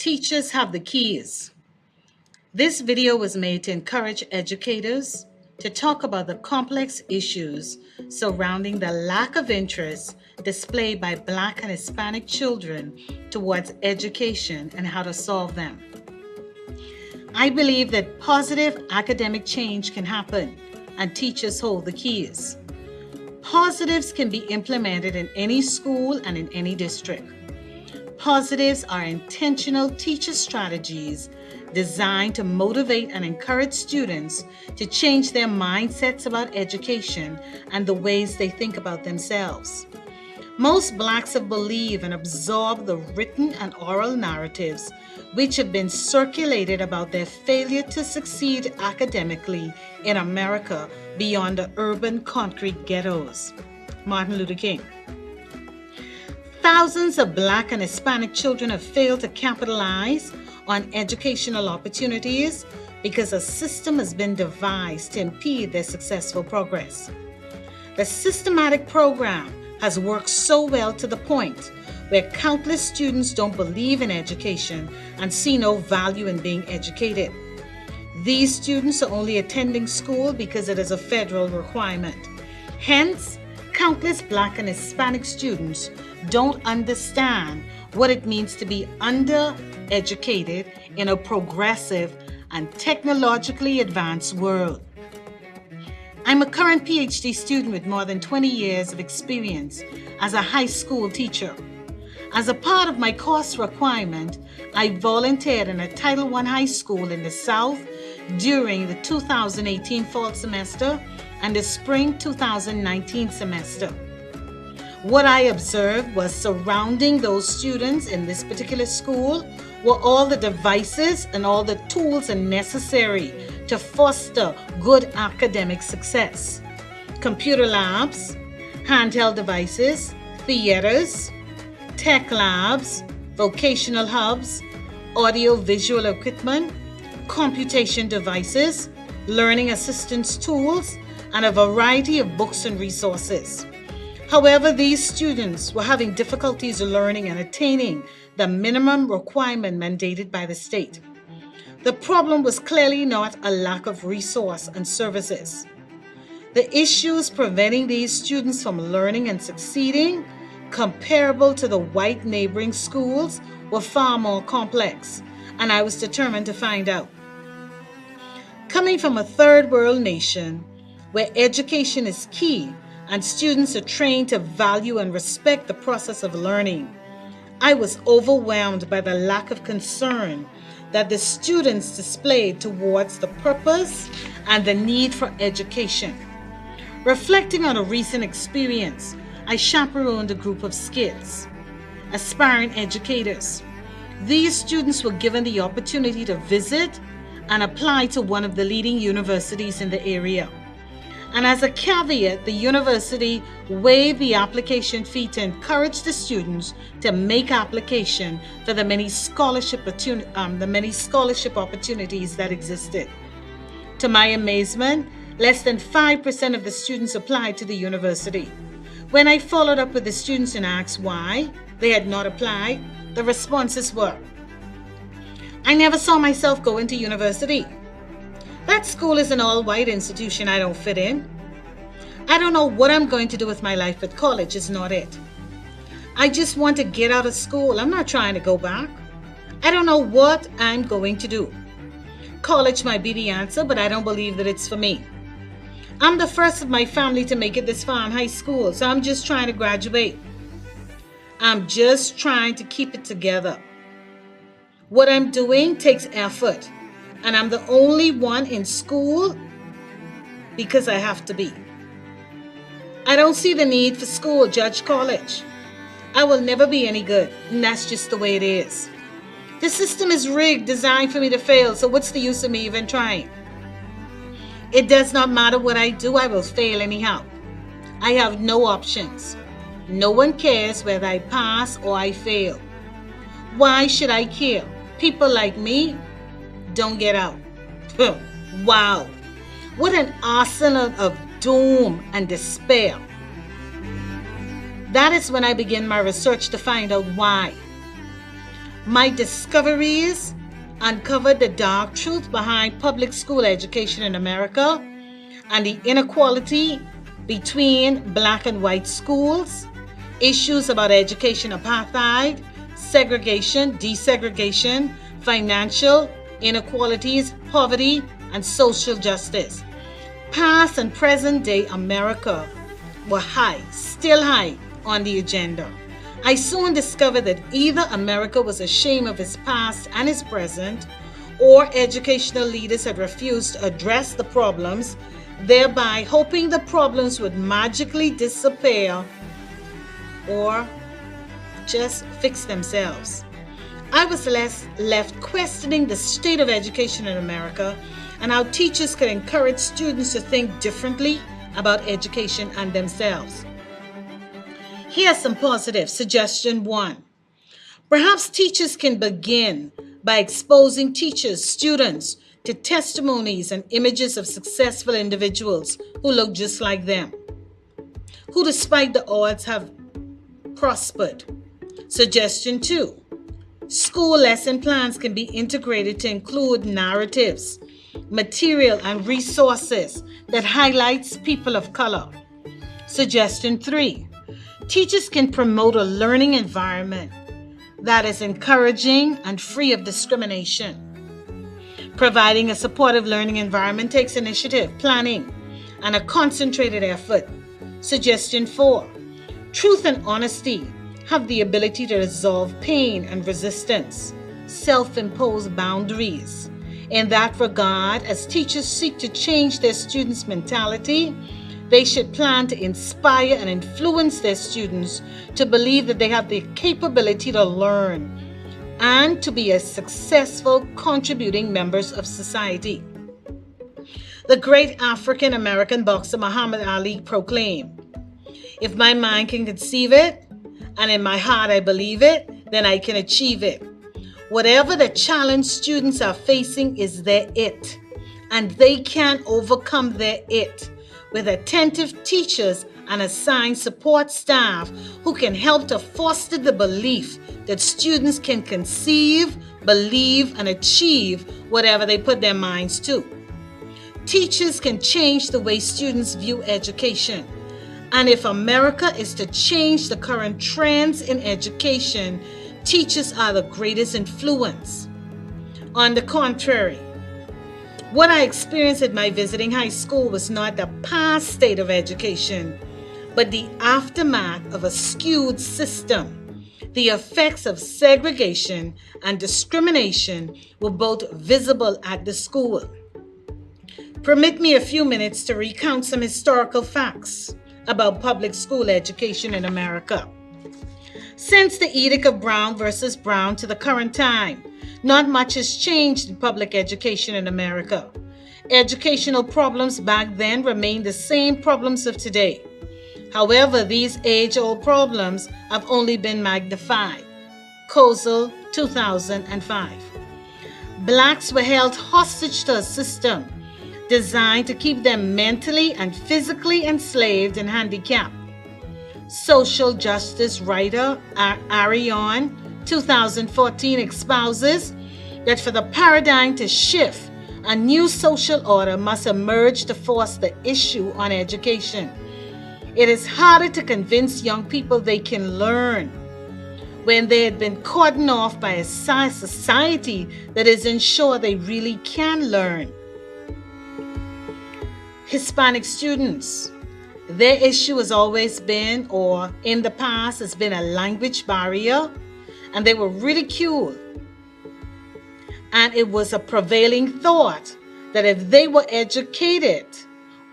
Teachers have the keys. This video was made to encourage educators to talk about the complex issues surrounding the lack of interest displayed by Black and Hispanic children towards education and how to solve them. I believe that positive academic change can happen, and teachers hold the keys. Positives can be implemented in any school and in any district. Positives are intentional teacher strategies designed to motivate and encourage students to change their mindsets about education and the ways they think about themselves. Most Blacks have believed and absorbed the written and oral narratives which have been circulated about their failure to succeed academically in America beyond the urban concrete ghettos. Martin Luther King. Thousands of Black and Hispanic children have failed to capitalize on educational opportunities because a system has been devised to impede their successful progress. The systematic program has worked so well to the point where countless students don't believe in education and see no value in being educated. These students are only attending school because it is a federal requirement. Hence, countless Black and Hispanic students don't understand what it means to be undereducated in a progressive and technologically advanced world. I'm a current PhD student with more than 20 years of experience as a high school teacher. As a part of my course requirement, I volunteered in a Title I high school in the South during the 2018 fall semester and the spring 2019 semester. What I observed was surrounding those students in this particular school were all the devices and all the tools necessary to foster good academic success. Computer labs, handheld devices, theaters, tech labs, vocational hubs, audio-visual equipment, computation devices, learning assistance tools, and a variety of books and resources. However, these students were having difficulties learning and attaining the minimum requirement mandated by the state. The problem was clearly not a lack of resource and services. The issues preventing these students from learning and succeeding, comparable to the white neighboring schools, were far more complex, and I was determined to find out. Coming from a third world nation where education is key and students are trained to value and respect the process of learning, I was overwhelmed by the lack of concern that the students displayed towards the purpose and the need for education. Reflecting on a recent experience, I chaperoned a group of SCIDs, aspiring educators. These students were given the opportunity to visit and apply to one of the leading universities in the area. And as a caveat, the university waived the application fee to encourage the students to make application for the many scholarship opportunities that existed. To my amazement, less than 5% of the students applied to the university. When I followed up with the students and asked why they had not applied, the responses were, "I never saw myself going to university. That school is an all-white institution I don't fit in. I don't know what I'm going to do with my life, but college is not it. I just want to get out of school. I'm not trying to go back. I don't know what I'm going to do. College might be the answer, but I don't believe that it's for me. I'm the first of my family to make it this far in high school, so I'm just trying to graduate. I'm just trying to keep it together. What I'm doing takes effort, and I'm the only one in school because I have to be. I don't see the need for school, judge college. I will never be any good, and that's just the way it is. The system is rigged, designed for me to fail, so what's the use of me even trying? It does not matter what I do, I will fail anyhow. I have no options. No one cares whether I pass or I fail. Why should I care? People like me don't get out." Wow, what an arsenal of doom and despair. That is when I began my research to find out why. My discoveries uncovered the dark truth behind public school education in America and the inequality between black and white schools, issues about education apartheid, segregation, desegregation, financial inequalities, poverty, and social justice. Past and present day America were still high on the agenda. I soon discovered that either America was ashamed of its past and its present, or educational leaders had refused to address the problems, thereby hoping the problems would magically disappear or just fix themselves. I was left questioning the state of education in America and how teachers could encourage students to think differently about education and themselves. Here's some positives. Suggestion 1. Perhaps teachers can begin by exposing students to testimonies and images of successful individuals who look just like them, who despite the odds have prospered. Suggestion 2. School lesson plans can be integrated to include narratives, material, and resources that highlights people of color. Suggestion 3. Teachers can promote a learning environment that is encouraging and free of discrimination. Providing a supportive learning environment takes initiative, planning, and a concentrated effort. Suggestion 4. Truth and honesty have the ability to resolve pain and resistance, self-imposed boundaries. In that regard, as teachers seek to change their students' mentality, they should plan to inspire and influence their students to believe that they have the capability to learn and to be as successful contributing members of society. The great African American boxer Muhammad Ali proclaimed, "If my mind can conceive it, and in my heart I believe it, then I can achieve it." Whatever the challenge students are facing is their it, and they can overcome their it with attentive teachers and assigned support staff who can help to foster the belief that students can conceive, believe, and achieve whatever they put their minds to. Teachers can change the way students view education. And if America is to change the current trends in education, teachers are the greatest influence. On the contrary, what I experienced at my visiting high school was not the past state of education, but the aftermath of a skewed system. The effects of segregation and discrimination were both visible at the school. Permit me a few minutes to recount some historical facts about public school education in America. Since the Edict of Brown versus Brown to the current time, not much has changed in public education in America. Educational problems back then remain the same problems of today. However, these age-old problems have only been magnified. Kozel, 2005. Blacks were held hostage to a system designed to keep them mentally and physically enslaved and handicapped. Social justice writer Arion, 2014, espouses that for the paradigm to shift, a new social order must emerge to force the issue on education. It is harder to convince young people they can learn when they had been cordoned off by a society that isn't sure they really can learn. Hispanic students. Their issue has always been, or in the past has been, a language barrier, and they were ridiculed. And it was a prevailing thought that if they were educated,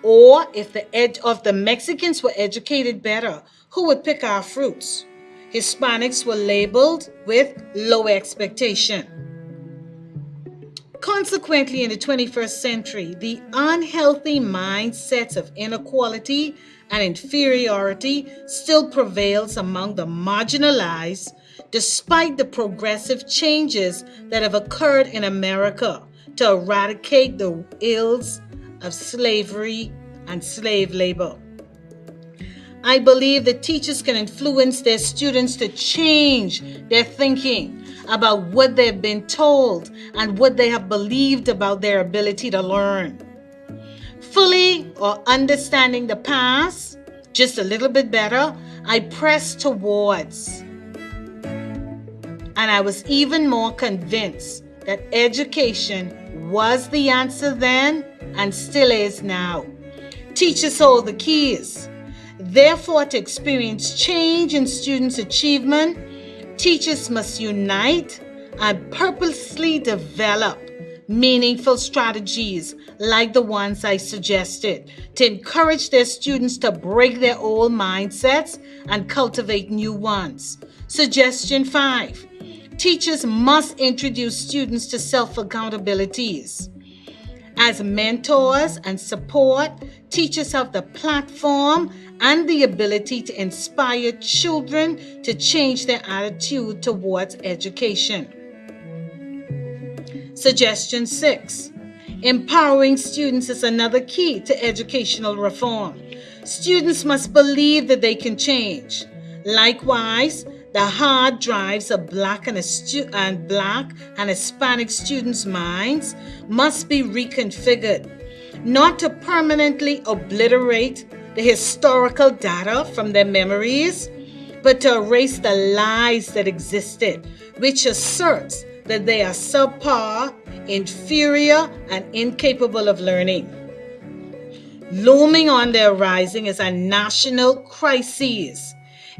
or if the Mexicans were educated better, who would pick our fruits? Hispanics were labeled with low expectation. Consequently, in the 21st century, the unhealthy mindsets of inequality and inferiority still prevails among the marginalized, despite the progressive changes that have occurred in America to eradicate the ills of slavery and slave labor. I believe that teachers can influence their students to change their thinking about what they've been told and what they have believed about their ability to learn. Fully or understanding the past just a little bit better, I pressed towards, and I was even more convinced that education was the answer then and still is now. Teachers hold the keys. Therefore, to experience change in students' achievement, teachers must unite and purposely develop meaningful strategies like the ones I suggested to encourage their students to break their old mindsets and cultivate new ones. Suggestion 5. Teachers must introduce students to self-accountabilities. As mentors and support, teachers have the platform and the ability to inspire children to change their attitude towards education. Suggestion 6. Empowering students is another key to educational reform. Students must believe that they can change. Likewise, the hard drives of Black and Hispanic students' minds must be reconfigured, not to permanently obliterate the historical data from their memories, but to erase the lies that existed, which asserts that they are subpar, inferior, and incapable of learning. Looming on the horizon is a national crisis.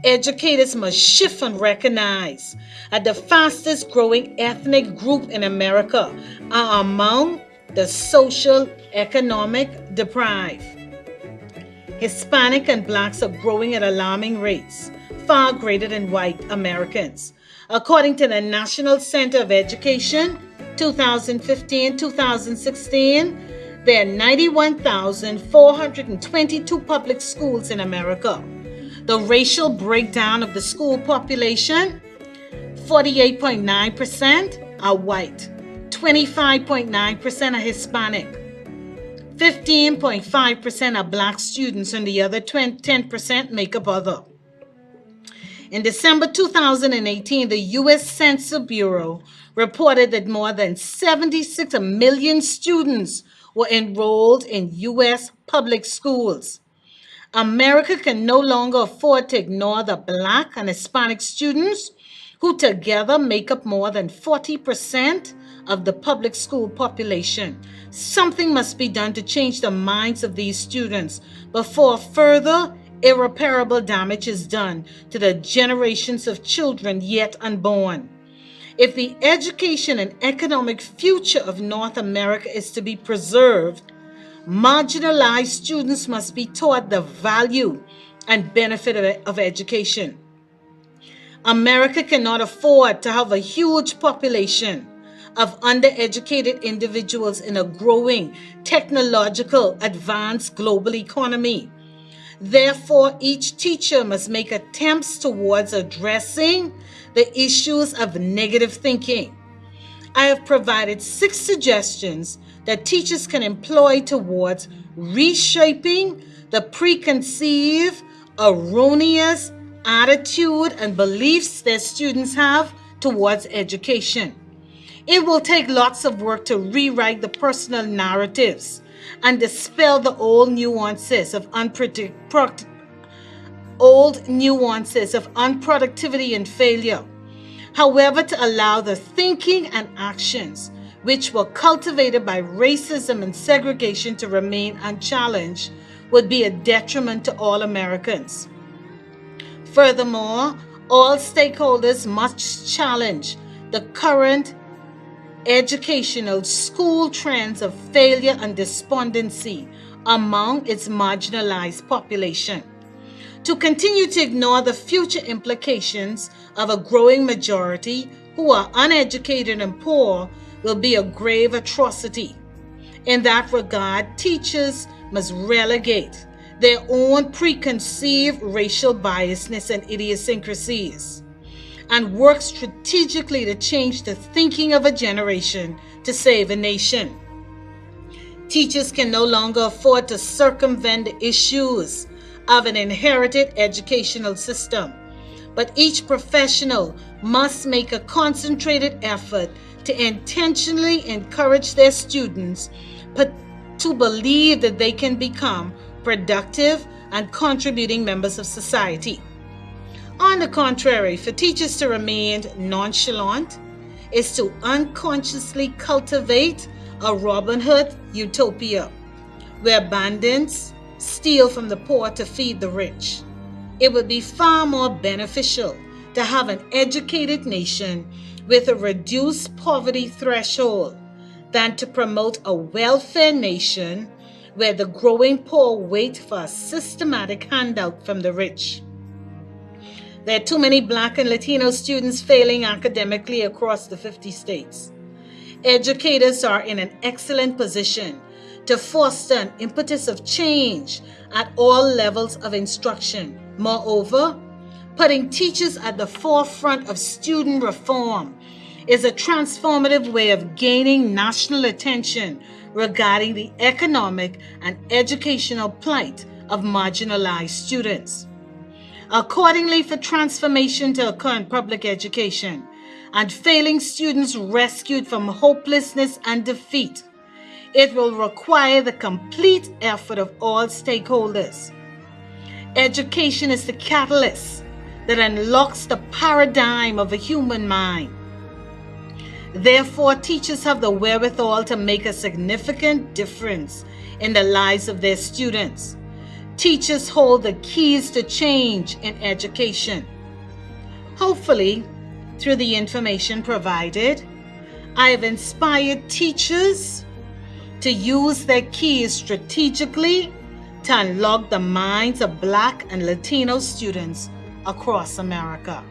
Educators must shift and recognize that the fastest growing ethnic group in America are among the social, economic deprived. Hispanic and Blacks are growing at alarming rates, far greater than white Americans. According to the National Center of Education, 2015-2016, there are 91,422 public schools in America. The racial breakdown of the school population, 48.9% are white, 25.9% are Hispanic, 15.5% are Black students, and the other 10% make up other. In December 2018, the U.S. Census Bureau reported that more than 76 million students were enrolled in U.S. public schools. America can no longer afford to ignore the Black and Hispanic students, who together make up more than 40% of the public school population. Something must be done to change the minds of these students before further irreparable damage is done to the generations of children yet unborn. If the education and economic future of North America is to be preserved, marginalized students must be taught the value and benefit of education. America cannot afford to have a huge population of undereducated individuals in a growing, technological, advanced global economy. Therefore, each teacher must make attempts towards addressing the issues of negative thinking. I have provided 6 suggestions that teachers can employ towards reshaping the preconceived, erroneous attitude and beliefs that students have towards education. It will take lots of work to rewrite the personal narratives and dispel the old nuances of unproductivity and failure. However, to allow the thinking and actions which were cultivated by racism and segregation to remain unchallenged would be a detriment to all Americans. Furthermore, all stakeholders must challenge the current educational school trends of failure and despondency among its marginalized population. To continue to ignore the future implications of a growing majority who are uneducated and poor will be a grave atrocity. In that regard, teachers must relegate their own preconceived racial biasness and idiosyncrasies and work strategically to change the thinking of a generation to save a nation. Teachers can no longer afford to circumvent the issues of an inherited educational system, but each professional must make a concentrated effort to intentionally encourage their students to believe that they can become productive and contributing members of society. On the contrary, for teachers to remain nonchalant is to unconsciously cultivate a Robin Hood utopia, where bandits steal from the poor to feed the rich. It would be far more beneficial to have an educated nation with a reduced poverty threshold than to promote a welfare nation where the growing poor wait for a systematic handout from the rich. There are too many Black and Latino students failing academically across the 50 states. Educators are in an excellent position to foster an impetus of change at all levels of instruction. Moreover, putting teachers at the forefront of student reform is a transformative way of gaining national attention regarding the economic and educational plight of marginalized students. Accordingly, for transformation to occur in public education and failing students rescued from hopelessness and defeat, it will require the complete effort of all stakeholders. Education is the catalyst that unlocks the paradigm of the human mind. Therefore, teachers have the wherewithal to make a significant difference in the lives of their students. Teachers hold the keys to change in education. Hopefully, through the information provided, I have inspired teachers to use their keys strategically to unlock the minds of Black and Latino students across America.